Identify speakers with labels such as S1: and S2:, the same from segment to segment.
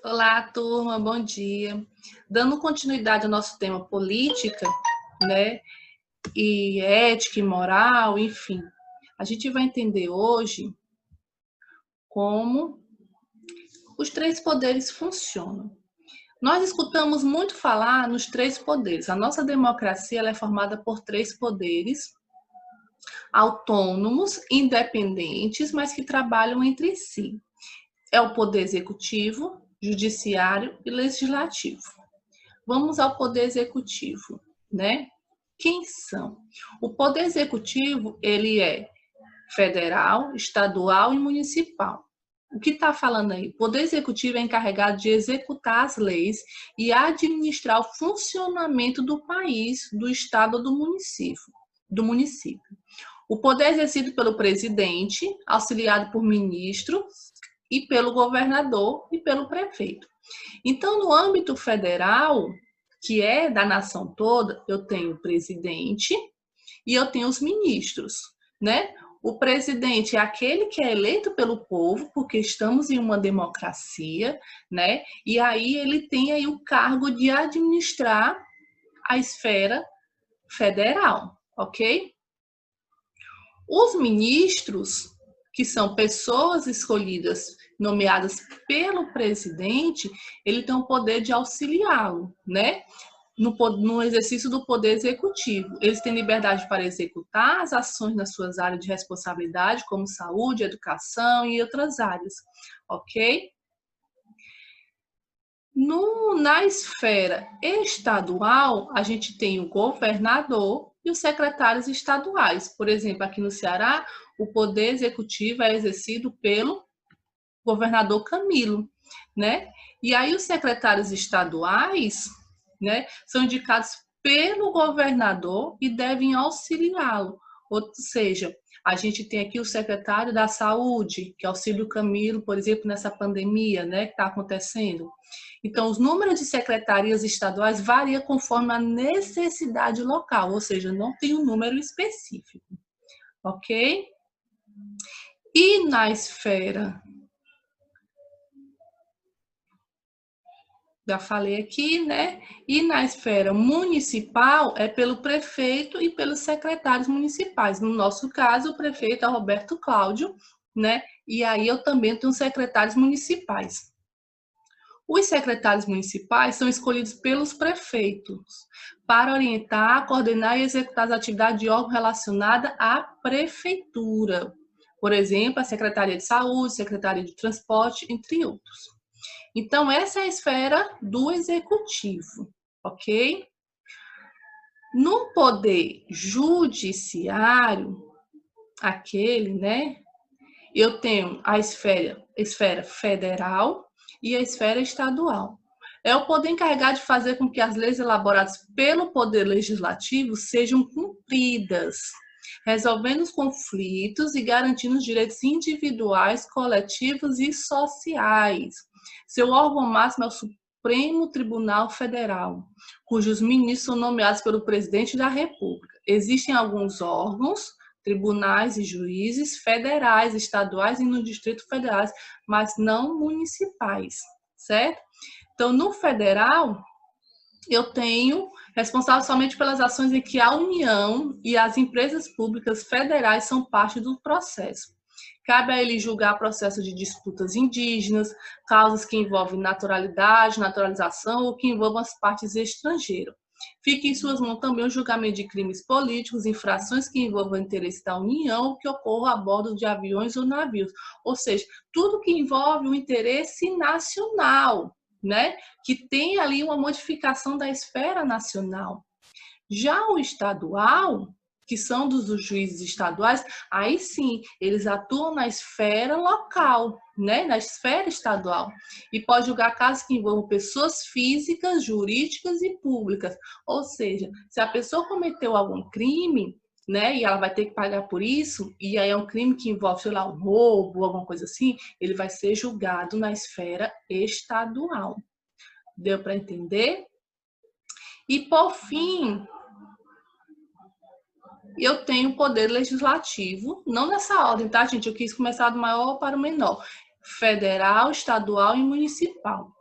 S1: Olá, turma, bom dia. Dando continuidade ao nosso tema política, né, e ética e moral, enfim, a gente vai entender hoje como os três poderes funcionam. Nós escutamos muito falar nos três poderes. A nossa democracia ela é formada por três poderes autônomos, independentes, mas que trabalham entre si. É o poder executivo, judiciário e legislativo. Vamos ao poder executivo, né? Quem são? O poder executivo, ele é federal, estadual e municipal. O que está falando aí? O poder executivo é encarregado de executar as leis e administrar o funcionamento do país, do estado ou do município. O poder é exercido pelo presidente, auxiliado por ministro e pelo governador e pelo prefeito. Então, no âmbito federal, que é da nação toda, eu tenho o presidente e eu tenho os ministros, né? O presidente é aquele que é eleito pelo povo, porque estamos em uma democracia, né? E aí ele tem aí o cargo de administrar a esfera federal, ok? Os ministros, que são pessoas escolhidas, nomeadas pelo presidente, ele tem o poder de auxiliá-lo, né? No exercício do poder executivo. Eles têm liberdade para executar as ações nas suas áreas de responsabilidade, como saúde, educação e outras áreas, ok? Na esfera estadual, a gente tem o governador e os secretários estaduais. Por exemplo, aqui no Ceará, o poder executivo é exercido pelo governador Camilo, né? E aí os secretários estaduais, né, são indicados pelo governador e devem auxiliá-lo. Ou seja, a gente tem aqui o secretário da Saúde, que auxilia o Camilo, por exemplo, nessa pandemia, né, que está acontecendo. Então, os números de secretarias estaduais variam conforme a necessidade local, ou seja, não tem um número específico, ok? E na esfera, já falei aqui, né? E na esfera municipal é pelo prefeito e pelos secretários municipais. No nosso caso, o prefeito é o Roberto Cláudio, né? E aí eu também tenho secretários municipais. Os secretários municipais são escolhidos pelos prefeitos para orientar, coordenar e executar as atividades de órgão relacionada à prefeitura. Por exemplo, a Secretaria de Saúde, Secretaria de Transporte, entre outros. Então, essa é a esfera do executivo, ok? No poder judiciário, aquele, né? Eu tenho a esfera federal e a esfera estadual. É o poder encarregado de fazer com que as leis elaboradas pelo poder legislativo sejam cumpridas, resolvendo os conflitos e garantindo os direitos individuais, coletivos e sociais. Seu órgão máximo é o Supremo Tribunal Federal, cujos ministros são nomeados pelo presidente da República. Existem alguns órgãos, tribunais e juízes federais, estaduais e no Distrito Federais, mas não municipais, certo? Então, no federal, eu tenho responsável somente pelas ações em que a União e as empresas públicas federais são parte do processo. Cabe a ele julgar processos de disputas indígenas, causas que envolvem naturalidade, naturalização ou que envolvam as partes estrangeiras. Fica em suas mãos também o julgamento de crimes políticos, infrações que envolvam o interesse da União ou que ocorram a bordo de aviões ou navios. Ou seja, tudo que envolve o interesse nacional, né? Que tem ali uma modificação da esfera nacional. Já o estadual, que são dos juízes estaduais, aí sim, eles atuam na esfera local, né? Na esfera estadual. E pode julgar casos que envolvam pessoas físicas, jurídicas e públicas. Ou seja, se a pessoa cometeu algum crime, né, e ela vai ter que pagar por isso, e aí é um crime que envolve, sei lá, um roubo, alguma coisa assim, ele vai ser julgado na esfera estadual. Deu para entender? E, por fim, eu tenho poder legislativo, não nessa ordem, tá, gente? Eu quis começar do maior para o menor. federal, estadual e municipal.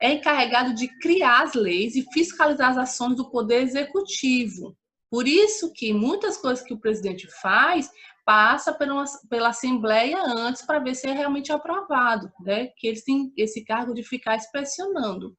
S1: É encarregado de criar as leis e fiscalizar as ações do Poder Executivo. Por isso que muitas coisas que o presidente faz passa pela Assembleia antes para ver se é realmente aprovado, né? Que eles têm esse cargo de ficar inspecionando.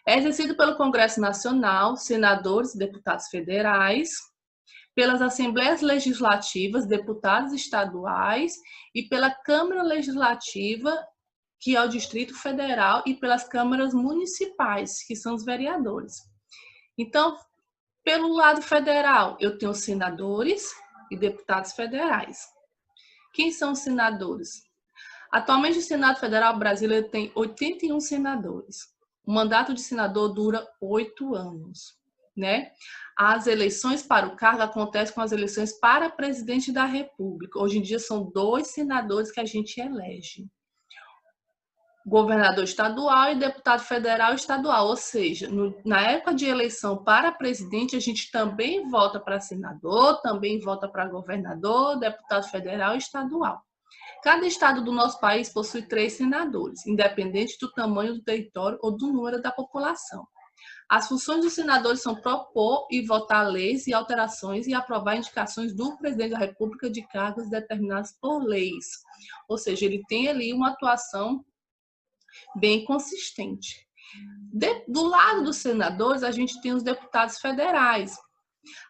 S1: É exercido pelo Congresso Nacional, senadores e deputados federais, pelas Assembleias Legislativas, deputados estaduais e pela Câmara Legislativa, que é o Distrito Federal, e pelas câmaras municipais, que são os vereadores. Então, pelo lado federal, eu tenho senadores e deputados federais. Quem são os senadores? Atualmente, o Senado Federal brasileiro tem 81 senadores. O mandato de senador dura 8 anos, né? As eleições para o cargo acontecem com as eleições para presidente da República. Hoje em dia, são 2 senadores que a gente elege. Governador estadual e deputado federal estadual, ou seja, na época de eleição para presidente, a gente também vota para senador, também vota para governador, deputado federal e estadual. Cada estado do nosso país possui 3 senadores, independente do tamanho do território ou do número da população. As funções dos senadores são propor e votar leis e alterações e aprovar indicações do presidente da República de cargos determinados por leis. Ou seja, ele tem ali uma atuação bem consistente. Do lado dos senadores, a gente tem os deputados federais.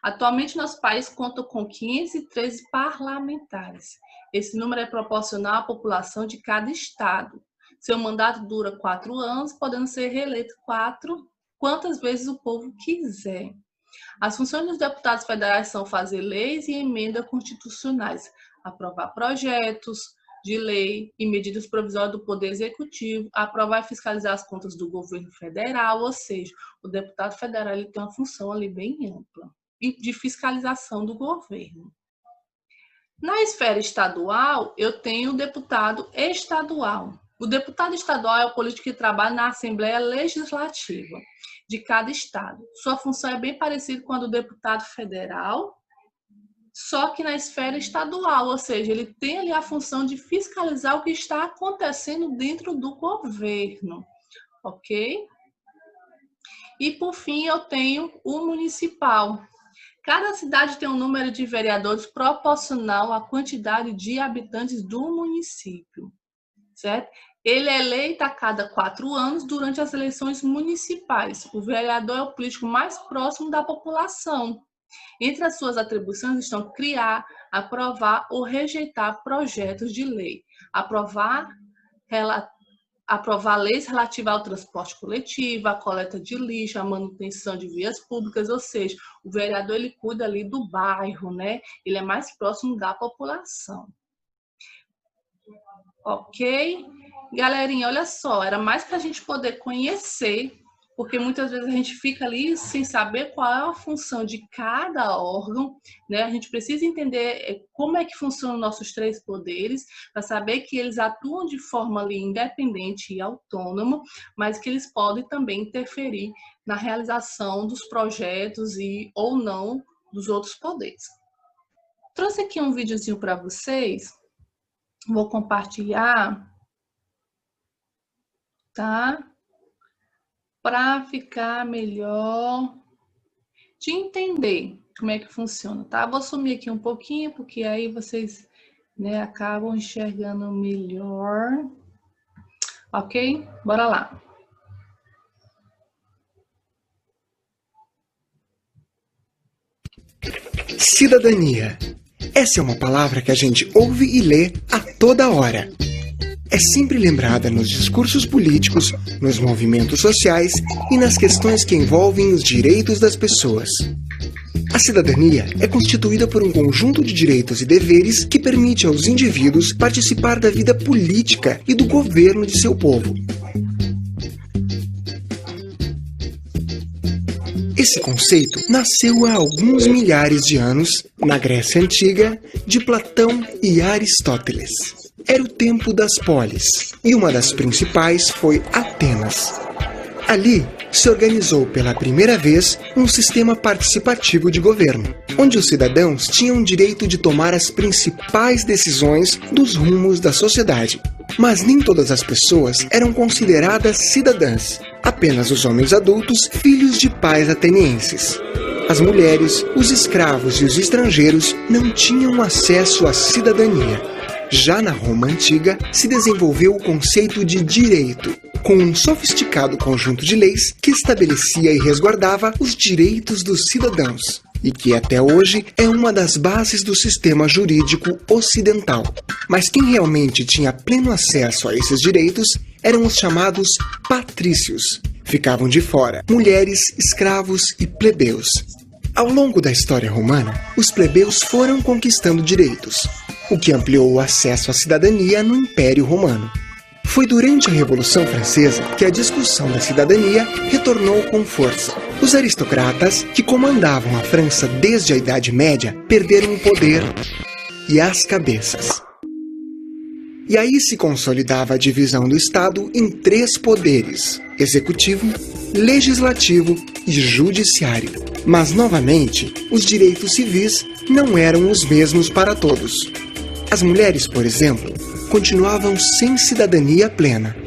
S1: Atualmente, nosso país conta com 513 parlamentares. Esse número é proporcional à população de cada estado. Seu mandato dura 4 anos, podendo ser reeleito quantas vezes o povo quiser. As funções dos deputados federais são fazer leis e emendas constitucionais, aprovar projetos de lei e medidas provisórias do Poder Executivo, aprovar e fiscalizar as contas do governo federal, ou seja, o deputado federal ele tem uma função ali bem ampla e de fiscalização do governo. Na esfera estadual, eu tenho o deputado estadual. O deputado estadual é o político que trabalha na Assembleia Legislativa de cada estado. Sua função é bem parecida com a do deputado federal, só que na esfera estadual, ou seja, ele tem ali a função de fiscalizar o que está acontecendo dentro do governo, ok? E, por fim, eu tenho o municipal. Cada cidade tem um número de vereadores proporcional à quantidade de habitantes do município, certo? Ele é eleito a cada 4 anos durante as eleições municipais. O vereador é o político mais próximo da população. Entre as suas atribuições estão criar, aprovar ou rejeitar projetos de lei, aprovar leis relativas ao transporte coletivo, a coleta de lixo, a manutenção de vias públicas, ou seja, o vereador ele cuida ali do bairro, né? Ele é mais próximo da população. Ok? Galerinha, olha só, era mais para a gente poder conhecer, porque muitas vezes a gente fica ali sem saber qual é a função de cada órgão, né? A gente precisa entender como é que funcionam nossos 3 poderes, para saber que eles atuam de forma ali independente e autônoma, mas que eles podem também interferir na realização dos projetos e ou não dos outros poderes. Trouxe aqui um videozinho para vocês, vou compartilhar, tá? Para ficar melhor de entender como é que funciona, tá? Vou sumir aqui um pouquinho, porque aí vocês, né, acabam enxergando melhor. Ok? Bora lá.
S2: Cidadania. Essa é uma palavra que a gente ouve e lê a toda hora. É sempre lembrada nos discursos políticos, nos movimentos sociais e nas questões que envolvem os direitos das pessoas. A cidadania é constituída por um conjunto de direitos e deveres que permite aos indivíduos participar da vida política e do governo de seu povo. Esse conceito nasceu há alguns milhares de anos, na Grécia Antiga, de Platão e Aristóteles. Era o tempo das polis, e uma das principais foi Atenas. Ali se organizou pela primeira vez um sistema participativo de governo, onde os cidadãos tinham direito de tomar as principais decisões dos rumos da sociedade. Mas nem todas as pessoas eram consideradas cidadãs, apenas os homens adultos, filhos de pais atenienses. As mulheres, os escravos e os estrangeiros não tinham acesso à cidadania. Já na Roma Antiga, se desenvolveu o conceito de direito, com um sofisticado conjunto de leis que estabelecia e resguardava os direitos dos cidadãos, e que até hoje é uma das bases do sistema jurídico ocidental. Mas quem realmente tinha pleno acesso a esses direitos eram os chamados patrícios. Ficavam de fora mulheres, escravos e plebeus. Ao longo da história romana, os plebeus foram conquistando direitos, o que ampliou o acesso à cidadania no Império Romano. Foi durante a Revolução Francesa que a discussão da cidadania retornou com força. Os aristocratas, que comandavam a França desde a Idade Média, perderam o poder e as cabeças. E aí se consolidava a divisão do Estado em 3 poderes: executivo, legislativo e judiciário. Mas, novamente, os direitos civis não eram os mesmos para todos. As mulheres, por exemplo, continuavam sem cidadania plena.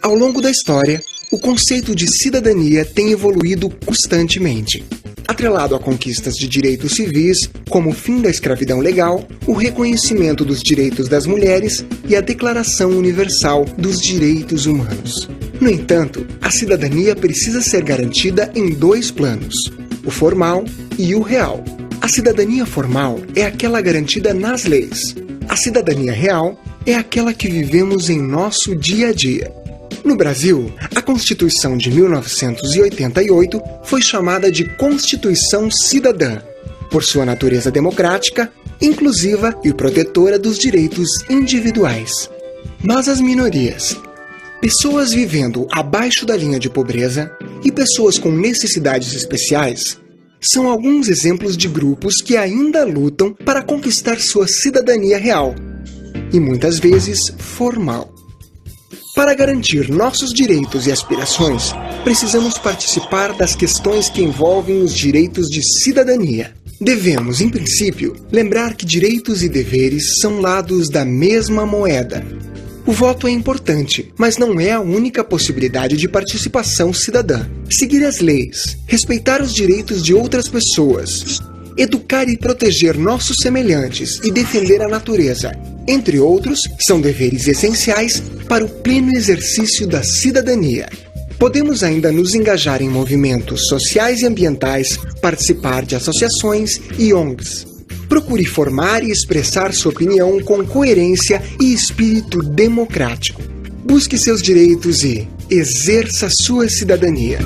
S2: Ao longo da história, o conceito de cidadania tem evoluído constantemente. Atrelado a conquistas de direitos civis, como o fim da escravidão legal, o reconhecimento dos direitos das mulheres e a Declaração Universal dos Direitos Humanos. No entanto, a cidadania precisa ser garantida em 2 planos: o formal e o real. A cidadania formal é aquela garantida nas leis. A cidadania real é aquela que vivemos em nosso dia a dia. No Brasil, a Constituição de 1988 foi chamada de Constituição Cidadã, por sua natureza democrática, inclusiva e protetora dos direitos individuais. Mas as minorias, pessoas vivendo abaixo da linha de pobreza e pessoas com necessidades especiais, são alguns exemplos de grupos que ainda lutam para conquistar sua cidadania real, e muitas vezes formal. Para garantir nossos direitos e aspirações, precisamos participar das questões que envolvem os direitos de cidadania. Devemos, em princípio, lembrar que direitos e deveres são lados da mesma moeda. O voto é importante, mas não é a única possibilidade de participação cidadã. Seguir as leis, respeitar os direitos de outras pessoas, educar e proteger nossos semelhantes e defender a natureza, entre outros, são deveres essenciais para o pleno exercício da cidadania. Podemos ainda nos engajar em movimentos sociais e ambientais, participar de associações e ONGs. Procure formar e expressar sua opinião com coerência e espírito democrático. Busque seus direitos e exerça sua cidadania.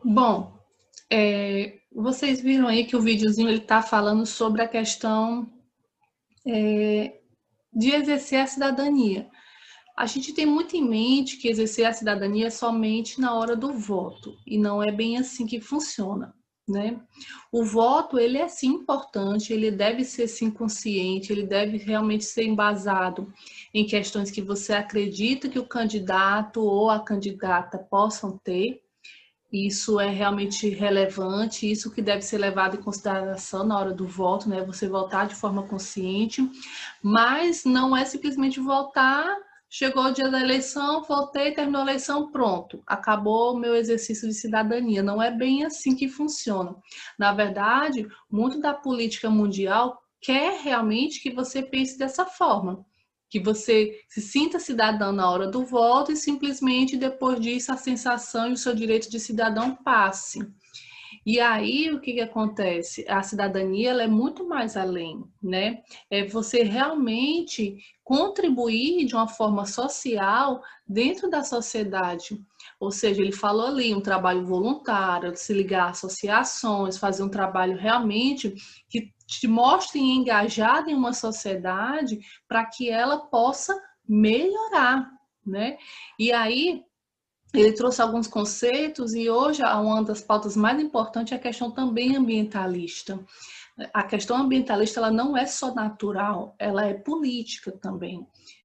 S1: Bom, vocês viram aí que o videozinho ele está falando sobre a questão de exercer a cidadania. A gente tem muito em mente que exercer a cidadania é somente na hora do voto, e não é bem assim que funciona, né? O voto, ele é sim importante, ele deve ser sim consciente, ele deve realmente ser embasado em questões que você acredita que o candidato ou a candidata possam ter. Isso é realmente relevante, isso que deve ser levado em consideração na hora do voto, né? Você votar de forma consciente, mas não é simplesmente votar, chegou o dia da eleição, votei, terminou a eleição, pronto, acabou o meu exercício de cidadania. Não é bem assim que funciona. Na verdade, muito da política mundial quer realmente que você pense dessa forma, que você se sinta cidadão na hora do voto e simplesmente depois disso a sensação e o seu direito de cidadão passe. E aí o que acontece? A cidadania ela é muito mais além, né? É você realmente contribuir de uma forma social dentro da sociedade. Ou seja, ele falou ali um trabalho voluntário, se ligar a associações, fazer um trabalho realmente que te mostre engajado em uma sociedade para que ela possa melhorar, né? E aí ele trouxe alguns conceitos e hoje uma das pautas mais importantes é a questão também ambientalista. A questão ambientalista ela não é só natural, ela é política também.